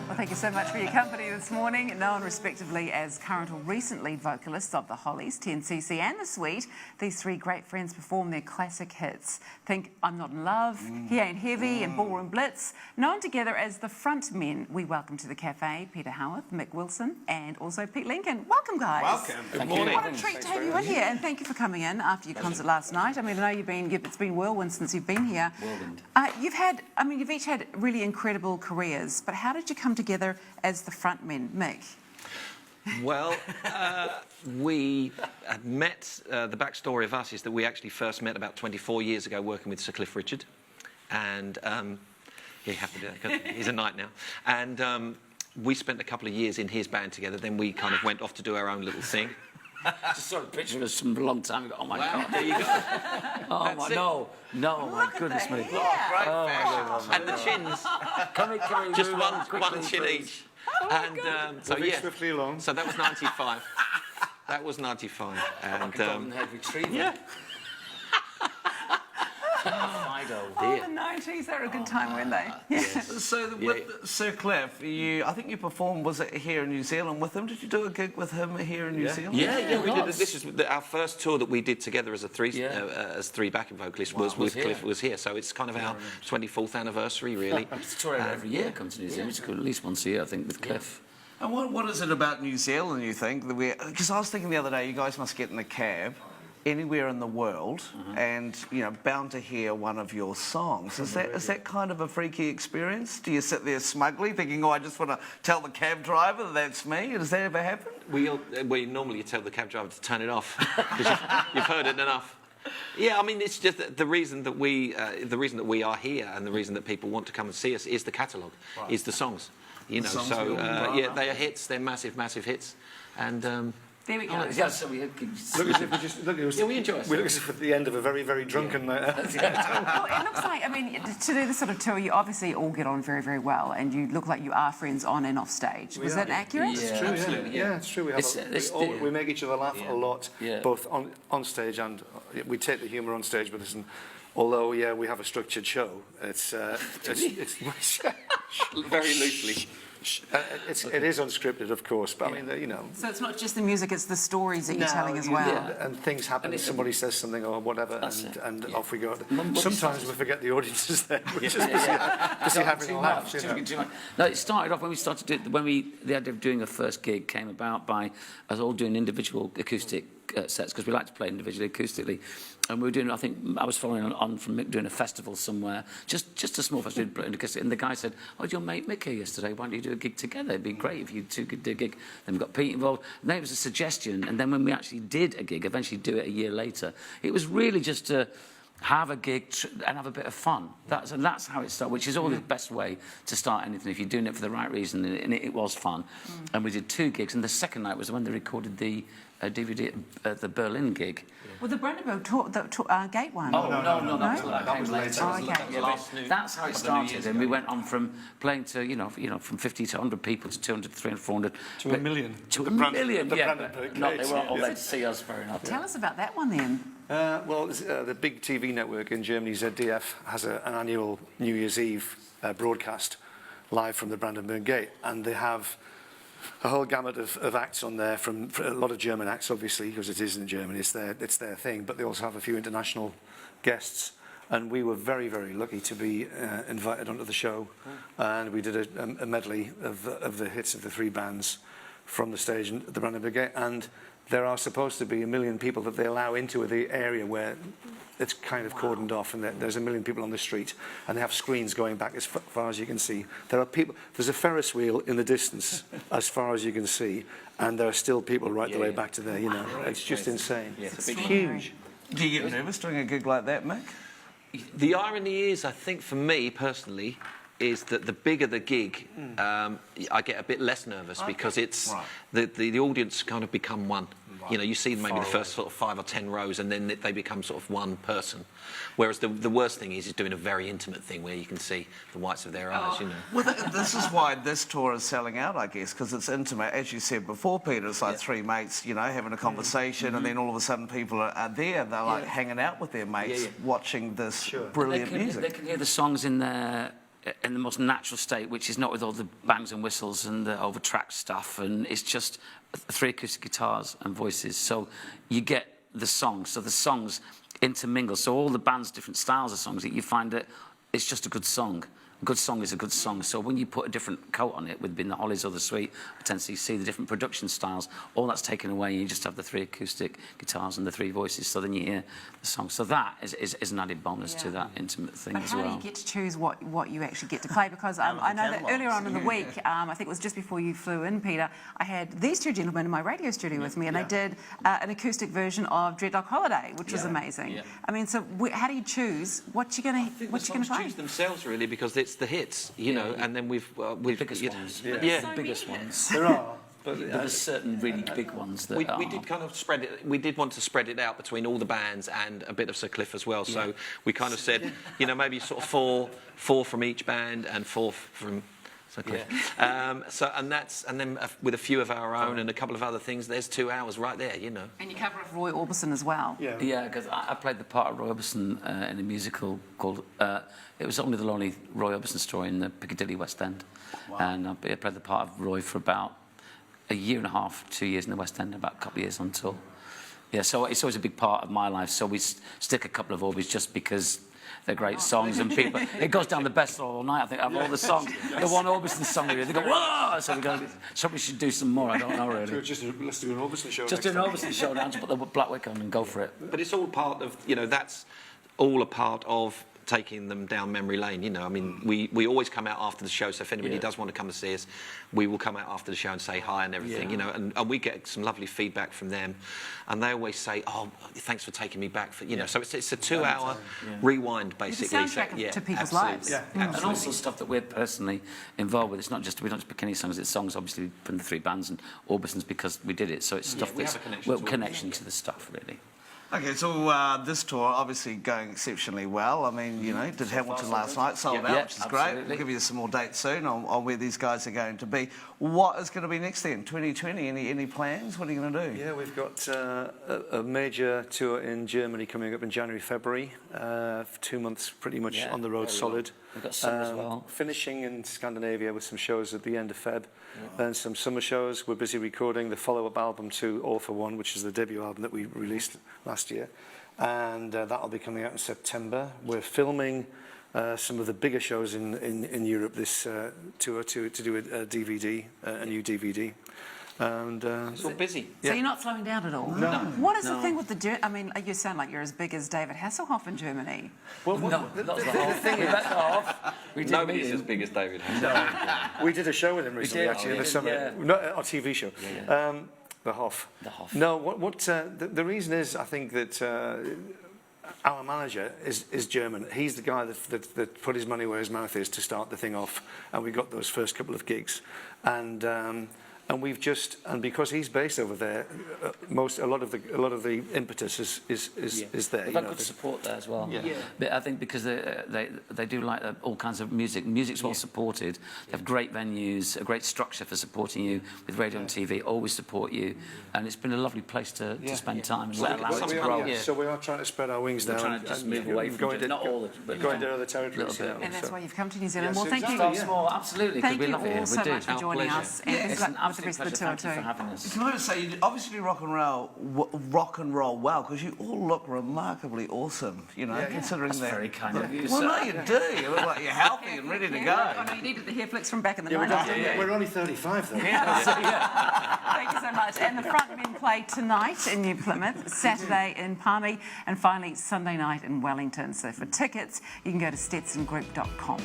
Well, thank you so much for your company this morning. Known respectively as current or recent lead vocalists of the Hollies, 10cc and The Sweet, these three great friends perform their classic hits. Think I'm Not in Love, He Ain't Heavy and Ballroom Blitz. Known together as the FRONTM3N, we welcome to the cafe Peter Howarth, Mick Wilson and also Pete Lincoln. Welcome, guys. Welcome. Good morning. What a treat to have you in here, and thank you for coming in after your concert last night. I mean, I know it's been whirlwind since you've been here. Whirlwind. You've each had really incredible careers, but how did you come together as the FRONTM3N, Mick? Well, we met, the backstory of us is that we actually first met about 24 years ago working with Sir Cliff Richard. And you have to do that because he's a knight now. And we spent a couple of years in his band together. Then we kind of went off to do our own little thing. Just saw a picture of us from a long time ago. Oh my God! There you go. Oh my my goodness me! Oh, and the chins. Can we Just move on quickly, one chin please? each. And so yeah. Swiftly along. So that was '95. That was '95. And Like a golden head retriever. yeah. Fido. Oh, the 90s, they were a good time, weren't they? Yeah. So with Sir Cliff, I think you performed, was it here in New Zealand with him? Did you do a gig with him here in New Zealand? Yeah, we did. This is our first tour that we did together as as three backing vocalists was with Cliff was here. So it's kind of our 24th anniversary, really. It's a tour every year. Come to New Zealand. It's at least once a year, I think, with Cliff. And what is it about New Zealand, you think? Because I was thinking the other day, you guys must get in a cab anywhere in the world and, bound to hear one of your songs. Is that kind of a freaky experience? Do you sit there smugly thinking, I just want to tell the cab driver that's me? Does that ever happen? We normally tell the cab driver to turn it off because you've heard it enough. Yeah, I mean, it's just the reason that we are here and the reason that people want to come and see us is the catalogue, is the songs. They are hits. They're massive, massive hits, and. There we go. So we had we enjoy it. We look as if at the end of a very, very drunken night out. Well, it looks like, to do this sort of tour, you obviously all get on very, very well, and you look like you are friends on and off stage. Was that accurate? It's true, absolutely. Yeah, it's true. We make each other laugh a lot, both on stage and we take the humour on stage with us. And although, we have a structured show, it's very loosely. It is unscripted, of course, but I mean, So it's not just the music; it's the stories that you're telling as well. And things happen. And somebody says something or whatever, and off we go. Sometimes we forget the audience is there. We're just busy having a laugh. No, it started off when we started the idea of doing a first gig came about by us all doing individual acoustic sets because we like to play individually acoustically, and we were doing. I think I was following on from Mick doing a festival somewhere, just a small festival, and the guy said, "Oh, your mate Mick here yesterday. Why don't you do a gig together? It'd be great if you two could do a gig." Then we got Pete involved, and then it was a suggestion, and then when we actually did a gig, eventually do it a year later, it was really just to have a gig and have a bit of fun. That's how it started, which is always the best way to start anything if you're doing it for the right reason, and it was fun. And we did 2 gigs, and the second night was when they recorded the DVD at the Berlin gig. Well, the Brandenburg Gate one. Oh, no. That was later. Oh, okay. That's how it started, and we went on from playing to, from 50 to 100 people to 200 to 300, 400. To a million. To a million, the Brandenburg Gate. They weren't all there to see us very enough. Tell us about that one then. The big TV network in Germany, ZDF, has an annual New Year's Eve broadcast live from the Brandenburg Gate, and they have a whole gamut of acts on there, from a lot of German acts, obviously, because it is in Germany, it's their thing, but they also have a few international guests, and we were very, very lucky to be invited onto the show, and we did a medley of the hits of the 3 bands from the stage at the Brandenburg Gate, and there are supposed to be 1 million people that they allow into the area where it's kind of cordoned off, and there's 1 million people on the street, and they have screens going back as far as you can see. There's a Ferris wheel in the distance as far as you can see, and there are still people right the way back to there. It's just insane. It's huge. Do you get nervous doing a gig like that, Mick? The irony is, I think for me personally, is that the bigger the gig, I get a bit less nervous because it's the audience kind of become one. You know, you see maybe the first sort of 5 or 10 rows, and then they become sort of one person. Whereas the worst thing is doing a very intimate thing where you can see the whites of their eyes, you know. Well, this is why this tour is selling out, I guess, because it's intimate. As you said before, Peter, it's like three mates, you know, having a conversation, and then all of a sudden people are there. They're like hanging out with their mates, watching this brilliant music. They can hear the songs in the most natural state, which is not with all the bangs and whistles and the overtracked stuff, and it's just 3 acoustic guitars and voices. So you get the songs. So the songs intermingle. So all the band's different styles of songs, that you find that it's just a good song. A good song is a good song. So when you put a different coat on it, within the Hollies or the Suite, potentially you see the different production styles, all that's taken away, and you just have the 3 acoustic guitars and the 3 voices, so then you hear the song. So that is an added bonus to that intimate thing as well. But how do you get to choose what you actually get to play? Because I know that earlier on in the week, I think it was just before you flew in, Peter, I had these 2 gentlemen in my radio studio with me, and they did an acoustic version of Dreadlock Holiday, which was amazing. Yeah. I mean, so how do you choose what you're going to play? Choose themselves, really, because it's the hits, you know, and then we've biggest ones. Yeah. The biggest ones. There are. But there's certain really big ones that we did kind of spread it. We did want to spread it out between all the bands and a bit of Sir Cliff as well. So we kind of said, you know, maybe sort of four from each band and 4 from Sir Cliff. And then with a few of our own and a couple of other things, there's 2 hours right there, you know. And you cover off Roy Orbison as well. Yeah, because I played the part of Roy Orbison in a musical called. It was Only the Lonely Roy Orbison Story in the Piccadilly West End, and I played the part of Roy for about a year and a half, 2 years in the West End, about a couple of years on tour. Yeah, so it's always a big part of my life. So we stick a couple of Orbies just because they're great songs, and people. It goes down the best all night. I think of all the songs, the one Orbison song they go whoa. So we go. So we should do some more. I don't know really. Let's do an Orbison show. Just do an Orbison show now. Just put the black wick on and go for it. But it's all part of, you know, that's all a part of taking them down memory lane, you know. I mean, we always come out after the show, so if anybody does want to come and see us, we will come out after the show and say hi and everything, you know, and we get some lovely feedback from them, and they always say, oh, thanks for taking me back, for, you know, so it's a 2-hour rewind, basically. It's a soundtrack to people's lives. Yeah, and also stuff that we're personally involved with. It's not just, we don't just pick any songs, it's songs obviously from the 3 bands and Orbison's because we did it, so it's stuff that's connection to the stuff, really. Okay, so this tour obviously going exceptionally well. I mean, you know, did Hamilton last night, sold out, which is great. We'll give you some more dates soon on where these guys are going to be. What is going to be next then? 2020, any plans? What are you going to do? Yeah, we've got a major tour in Germany coming up in January, February. 2 months pretty much on the road solid. We've got some as well. Finishing in Scandinavia with some shows at the end of Feb. Then some summer shows. We're busy recording the follow-up album to All For One, which is the debut album that we released last year. And that'll be coming out in September. We're filming some of the bigger shows in Europe this tour to do a DVD, a new DVD. And it's all busy. So you're not slowing down at all? No. What is the thing with I mean, you sound like you're as big as David Hasselhoff in Germany. well, The thing is, Nobody's as big as David Hasselhoff. we did a show with him recently, actually, in the summer. Not a TV show. The Hoff. No, the reason is, I think that our manager is German. He's the guy that put his money where his mouth is to start the thing off, and we got those first couple of gigs, and we've just, and because he's based over there, a lot of the impetus is there. We've had good support there as well. But I think because they do like all kinds of music. Music's well supported. They have great venues, a great structure for supporting you with radio and TV. Always support you, and it's been a lovely place to spend time and allow it to grow. So we are trying to spread our wings now. We're trying to just move away from it. Not all, but going to other territories. And that's why you've come to New Zealand. Well, thank you. Absolutely. Thank we you love it here. all so much for joining us. And good luck with the rest of the tour too. Can I just say, you obviously rock and roll well, because you all look remarkably awesome, you know, considering That's that. very kind of you. Well, no, you do. You look like you're healthy and ready to go. I know you needed the hair flicks from back in the 90s. We're only 35 though. Thank you so much. And the Frontmen play tonight in New Plymouth, Saturday in Palmy, and finally Sunday night in Wellington. So for tickets, you can go to stetsongroup.com.